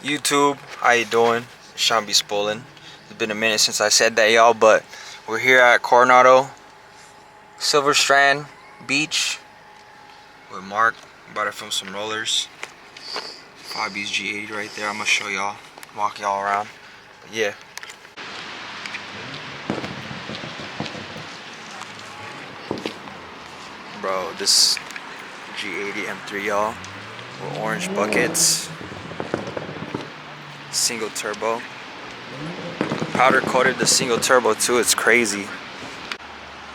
YouTube, how you doing? Sean B. Spolin. It's been a minute since I said that, y'all, but we're here at Coronado Silver Strand Beach with Mark. I'm about to film some rollers. Fabi's G80 right there. I'm gonna show y'all, walk y'all around. But yeah. Bro, this G80 M3, y'all, with orange buckets, single turbo, powder coated the single turbo too. It's crazy.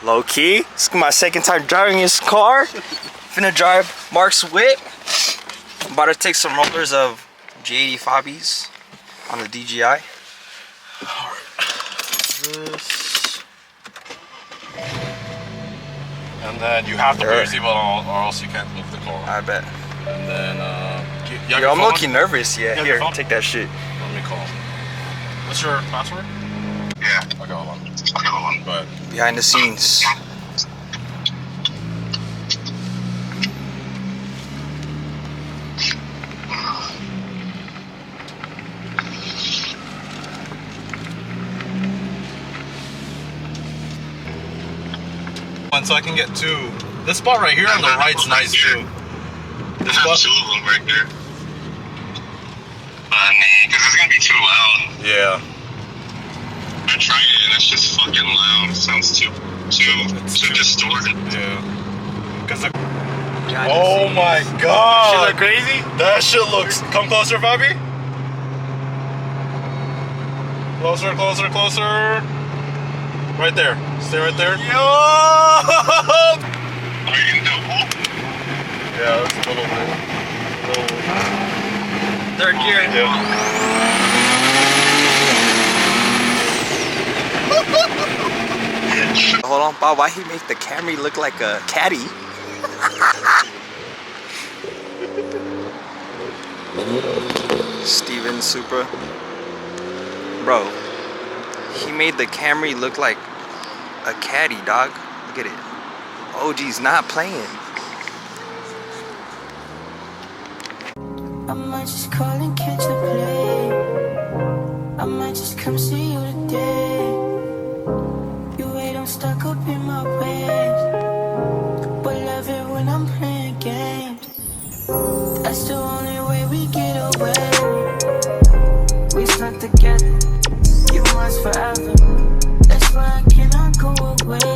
Low key, this is my second time driving this car. Finna drive Mark's whip. I'm about to take some rollers of G80 Fabi's on the DJI. This. And then you have to put your seatbelt on or else you can't move the car. I bet. And then, yo, I'm looking nervous. Yeah, here, take that shit. Let me call. What's your password? Yeah. Okay, hold on. Go ahead. Behind the scenes. So I can get two. This spot right here on the right's nice too. This spot? Two of them right there. Nah, because it's gonna be too loud. Yeah. I tried it and it's just fucking loud. It sounds too distorted. Yeah. Cause the oh my god. Shit look crazy? That shit looks. Come closer, Fabi. Closer, closer, closer. Right there. Stay right there. Yo! Are you in double? Yeah, it's a little bit. Third gear. Yeah. Hold on, Bob. Why he make the Camry look like a caddy? Steven Supra. Bro, he made the Camry look like a caddy, dog. Look at it. OG's not playing. I might just call and catch a play. I might just come see you today. You wait, I'm stuck up in my ways, but love it when I'm playing games. That's the only way we get away. We stuck together, you mine forever. That's why I cannot go away.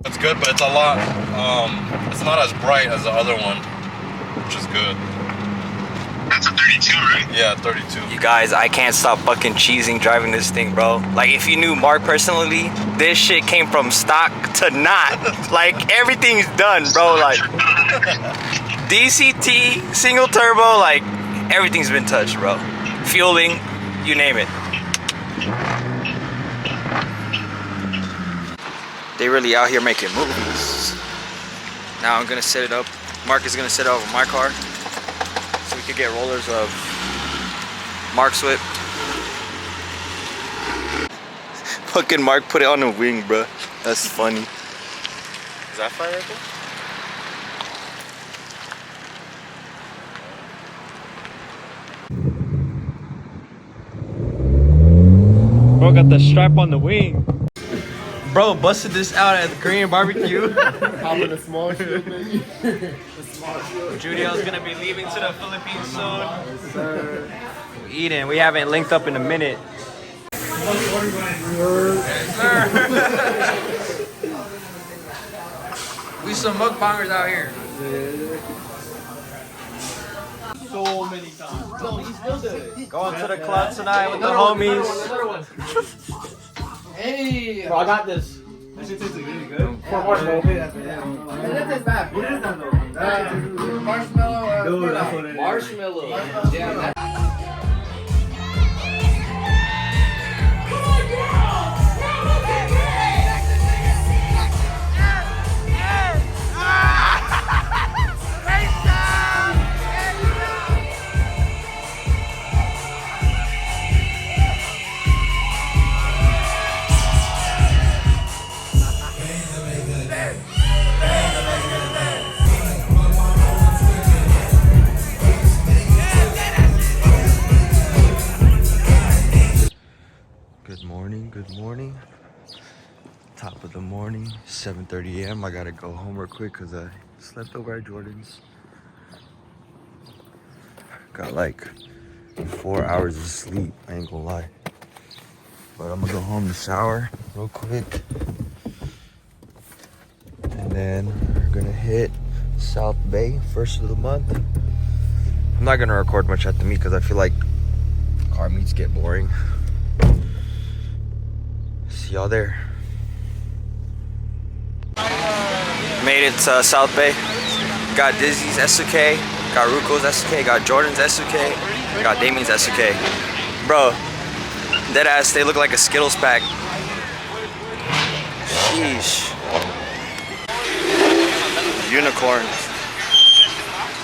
It's good, but it's a lot. It's not as bright as the other one, which is good. That's a 32, right? Yeah, 32. You guys, I can't stop fucking cheesing driving this thing, bro. Like, if you knew Mark personally, this shit came from stock to not. Like, everything's done, bro. Like, DCT, single turbo, like, everything's been touched, bro. Fueling, you name it. They really out here making movies. Now I'm gonna set it up. Mark is gonna set it up with my car, so we could get rollers of Mark's whip. Fucking Mark put it on the wing, bro. That's funny. Is that fire right there? Bro got the strap on the wing. Bro busted this out at the Korean barbecue. Popping a small shit, baby. Julio's gonna be leaving to the Philippines soon. We're eating. We haven't linked up in a minute. We some mukbangers out here. So many times. No, he still does. Going to the club tonight with the homies. Hey, bro, I got this. That shit tastes really good. For marshmallow. That tastes bad. What is that though? Marshmallow. Dude, that's what it is. Marshmallow. Yeah. morning, 7:30 a.m. I gotta go home real quick because I slept over at Jordan's. Got like 4 hours of sleep, I ain't gonna lie. But I'm gonna go home to shower real quick. And then we're gonna hit South Bay first of the month. I'm not gonna record much at the meet because I feel like car meets get boring. See y'all there. Made it to South Bay. Got Dizzy's SUK, got Ruko's SUK, got Jordan's SUK, got Damien's SUK. Bro, dead ass, they look like a Skittles pack. Sheesh. Unicorn.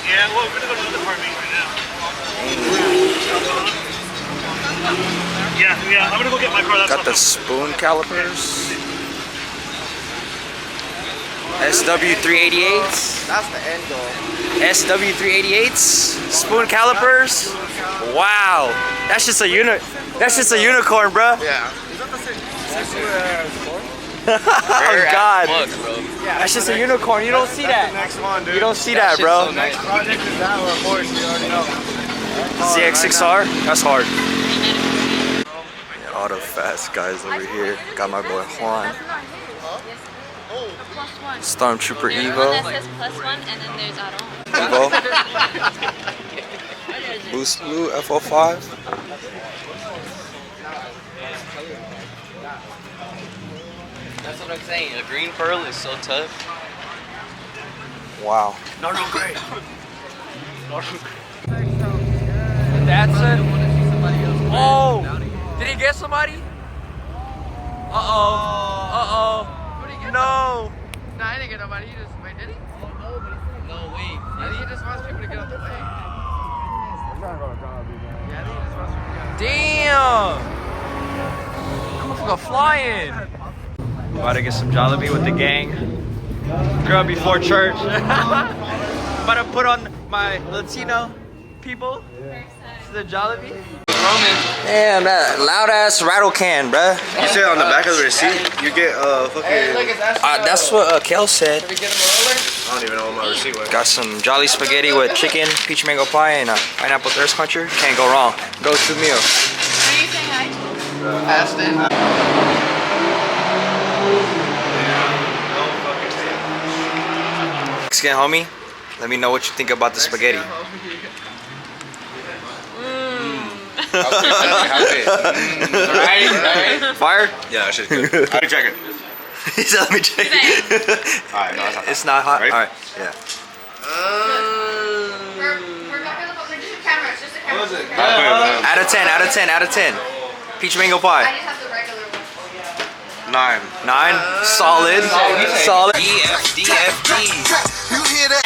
Yeah, well, we're gonna go to the party right now. Yeah, I'm gonna go get my car. That's Got the spoon calipers. SW388s. That's the end goal. SW388s. Spoon calipers. Wow. That's just a unicorn, bro. Yeah. Oh God. Look, bro. That's just a unicorn. You don't see that. Next one, dude. You don't see that, bro. So nice. Project is that or a Porsche, you already know. ZX6R. That's hard. All the fast guys over here. Got my boy Juan. Stormtrooper Evo. That says +1 and then there's Aron. Evo. Boost Blue F05. That's what I'm saying. A green pearl is so tough. Wow. No, great. That's it. Oh! Did he get somebody? Uh-oh. What did he get? No! Nah, he didn't get nobody. He just wait. Did he? No, wait. I think he just wants people to get out the way. Yeah, I think he just wants people to get out the way. Damn! Motherfucker flying! About to get some Jollibee with the gang. Girl before church. About to put on my Latino people. The Jollibee. Damn, that loud ass rattle can, bruh. You said on the back of the receipt, you get fucking. That's what Kel said. I don't even know what my receipt was. Got some Jolly spaghetti with chicken, peach mango pie, and a pineapple thirst quencher. Can't go wrong. Go-to meal. Are you saying hi? Aston. Mexican homie, let me know what you think about the spaghetti. Right. Fire? Yeah, that shit's good. How do you check it? He said, let me check it. Alright, no, it's not. It's not hot? Right? Alright, yeah. We're not gonna look. Just a camera. It's just a camera. Out of 10, out of 10, out of 10. Peach mango I pie. just have the regular one. 9. 9. Solid. Solid. DFD. You hear that?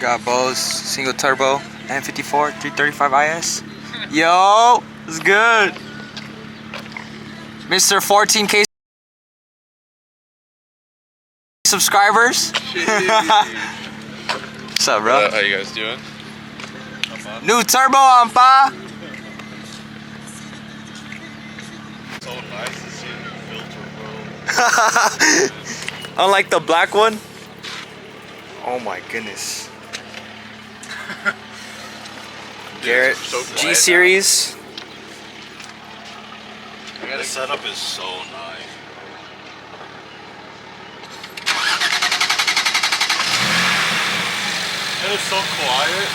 Got Bose single turbo M54 335 IS. Yo, it's good. Mr. 14K subscribers. What's up, bro? How you guys doing? New turbo on pa. So nice to see the filter, bro. Unlike the black one. Oh my goodness. Garrett so quiet G series. The setup is so nice. It was so quiet.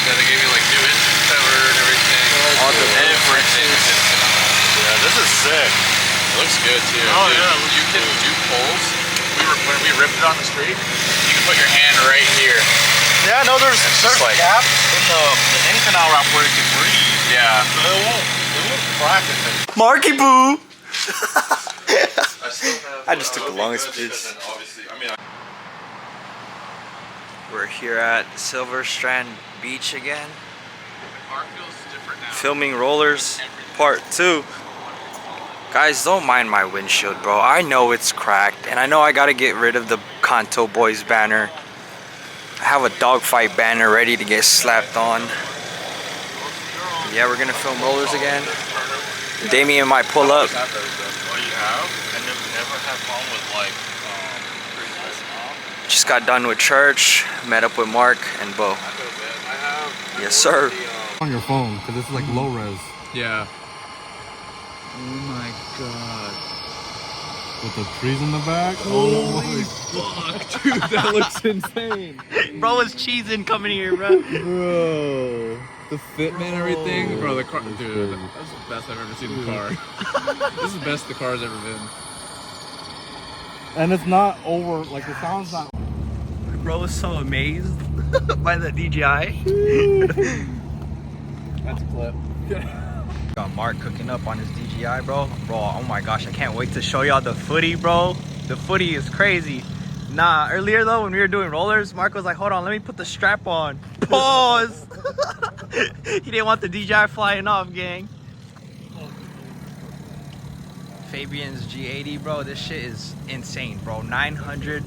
Yeah, they gave me like new engine cover and everything. All the everything. Yeah, this is sick. It looks good too. Oh, dude. yeah, it looks You can do pulls. When we ripped it on the street, you can put your hand right here. Yeah, no, there's like- gaps in the end canal wrap where it can breathe. Yeah. So it won't crack if it. Marky Boo! I still have. I just took the longest piece. Obviously, I mean. We're here at Silver Strand Beach again. The car feels different now. Filming Rollers Part 2. Guys, don't mind my windshield, bro. I know it's cracked, and I know I gotta get rid of the Kanto Boys banner. I have a dogfight banner ready to get slapped on. Yeah, we're gonna film Rollers again. Damien might pull up. Oh, you have? I never had problem with like. Just got done with church. Met up with Mark and Bo. Yes, sir. On your phone, because this is like low res. Yeah. Oh my god. With the trees in the back. Oh my fuck, dude, that looks insane. Bro was cheesing coming here, bro. Bro, the fitment and everything, bro. The car, dude, that's the best I've ever seen in the car. This is the best the car's ever been. And it's not over, like the sound's not. Bro was so amazed by the DJI. That's a clip. Got Mark cooking up on his DJI, bro. Bro, oh my gosh, I can't wait to show y'all the footy, bro. The footy is crazy. Nah, earlier though, when we were doing rollers, Mark was like, hold on, let me put the strap on. Pause. He didn't want the DJI flying off, gang. Fabian's G80, bro. This shit is insane, bro. 900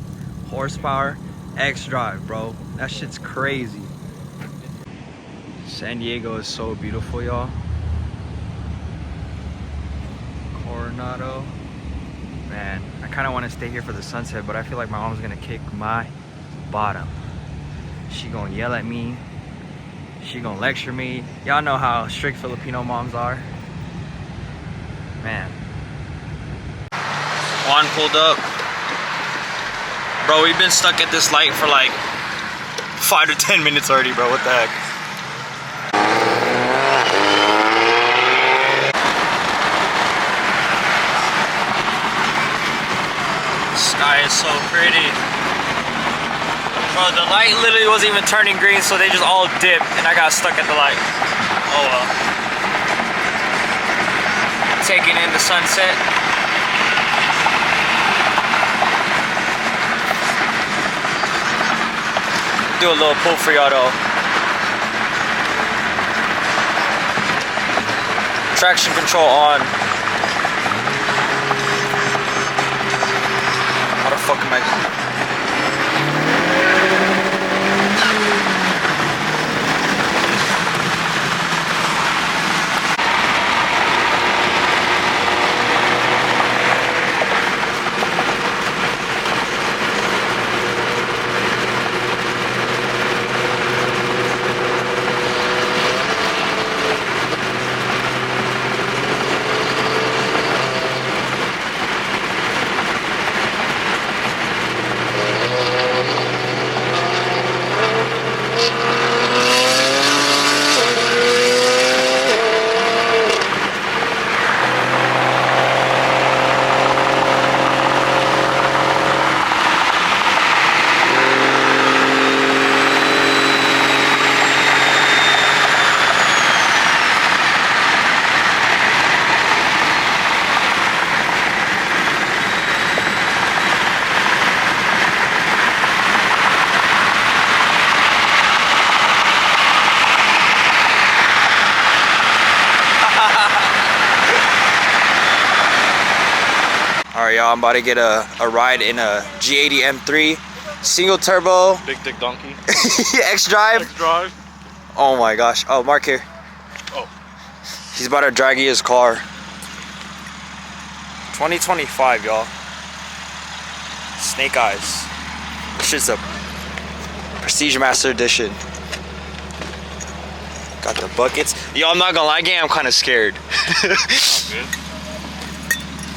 horsepower XDRIVE, bro. That shit's crazy. San Diego is so beautiful, y'all. Coronado. Man, I kind of want to stay here for the sunset, but I feel like my mom's gonna kick my bottom. She gonna yell at me. She gonna lecture me. Y'all know how strict Filipino moms are. Man. Juan pulled up. Bro, we've been stuck at this light for like 5 to 10 minutes already, bro. What the heck? Sky is so pretty. Bro, the light literally wasn't even turning green, so they just all dipped and I got stuck at the light. Oh well. Taking in the sunset. Do a little pull for y'all though. Traction control on. How the fuck am I? Alright y'all, I'm about to get a ride in a G80 M3 single turbo Big dick donkey. XDRIVE. XDRIVE. Oh my gosh. Oh, Mark here. Oh. He's about to drag his car. 2025, y'all. Snake Eyes. This shit's a Prestige Master Edition. Got the buckets. Yo, I'm not gonna lie, gang, I'm kind of scared. Good.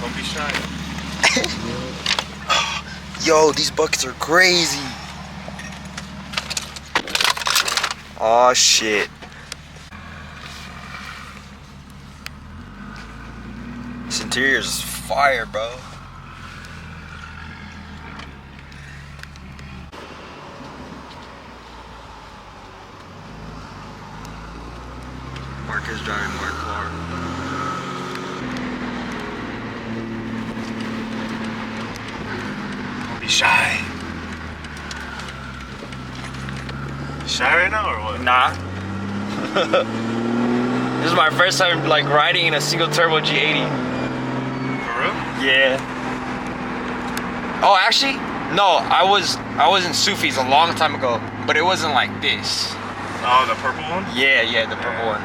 Don't be shy. Yo, these buckets are crazy. Oh shit. This interior is fire, bro. Mark is driving my car. Don't be shy. Shy right now or what? Nah. This is my first time like riding in a single turbo G80. For real? Yeah. Oh, actually, no. I was in Sufis a long time ago, but it wasn't like this. Oh, the purple one? Yeah, the purple one.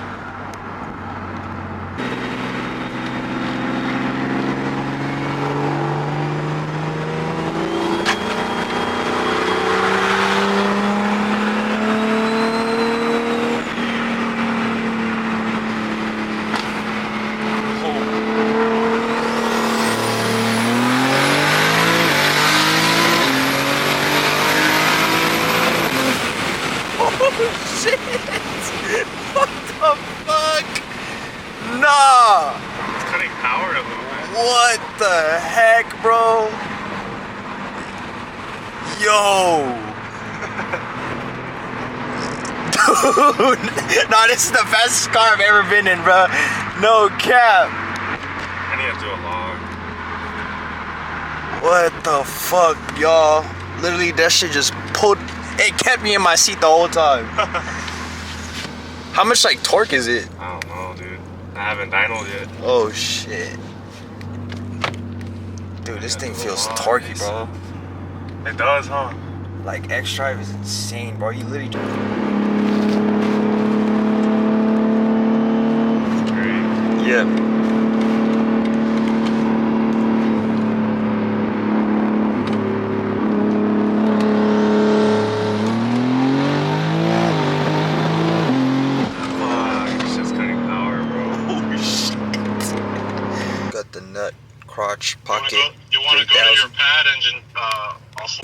Shit! What the fuck? Nah! It's cutting power a little bit. What the heck, bro? Yo! Dude! Nah, this is the fastest car I've ever been in, bro. No cap. I need to do a log. What the fuck, y'all? Literally, that shit just pulled. It kept me in my seat the whole time. How much like torque is it? I don't know, dude. I haven't dynoed yet. Oh shit. Dude, this thing feels torquey, bro. It does, huh? Like XDRIVE is insane, bro. You literally Great. yeah. The nut crotch pocket. You want to go to your pad engine also?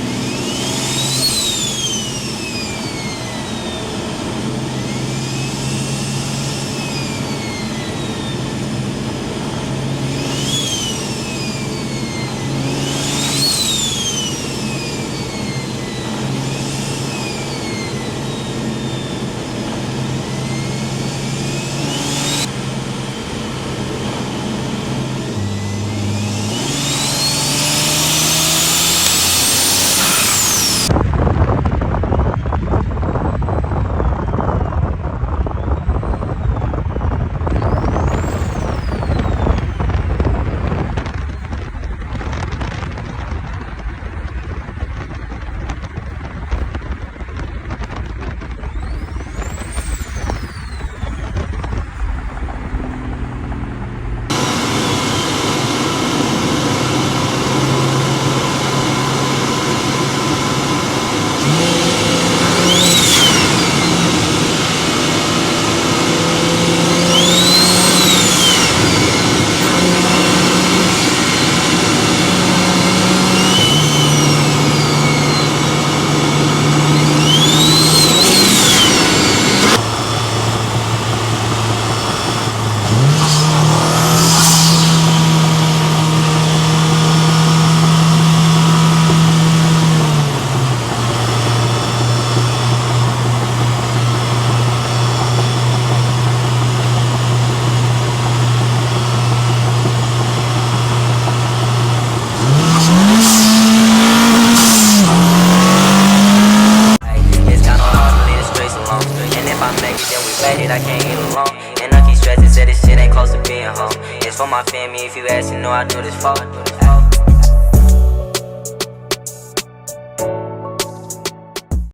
I can't get along. And I keep stressing, said this shit ain't close to being home. It's for my family, if you asking, no, I do this for.